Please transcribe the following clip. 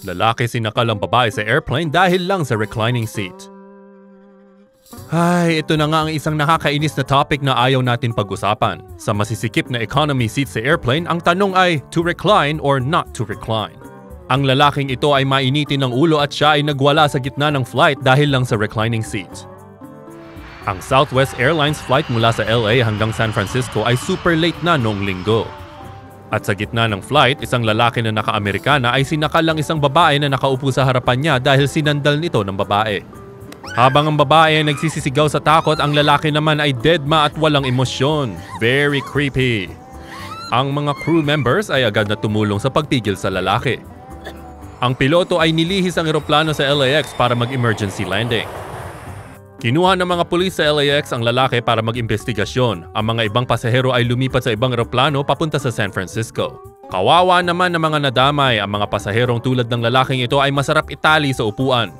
Lalaki sinakal ang babae sa airplane dahil lang sa reclining seat. Ay, ito na nga ang isang nakakainis na topic na ayaw natin pag-usapan. Sa masisikip na economy seat sa airplane, ang tanong ay to recline or not to recline. Ang lalaking ito ay mainitin ng ulo at siya ay nagwala sa gitna ng flight dahil lang sa reclining seat. Ang Southwest Airlines flight mula sa LA hanggang San Francisco ay super late na noong linggo. At sa gitna ng flight, isang lalaki na naka-Amerikana ay sinakal lang isang babae na nakaupo sa harapan niya dahil sinandal nito ng babae. Habang ang babae ay nagsisisigaw sa takot, ang lalaki naman ay deadma at walang emosyon. Very creepy. Ang mga crew members ay agad na tumulong sa pagpigil sa lalaki. Ang piloto ay nilihis ang eroplano sa LAX para mag-emergency landing. Kinuha ng mga pulis sa LAX ang lalaki para mag-imbestigasyon. Ang mga ibang pasahero ay lumipat sa ibang eroplano papunta sa San Francisco. Kawawa naman ng mga nadamay. Ang mga pasaherong tulad ng lalaking ito ay masarap itali sa upuan.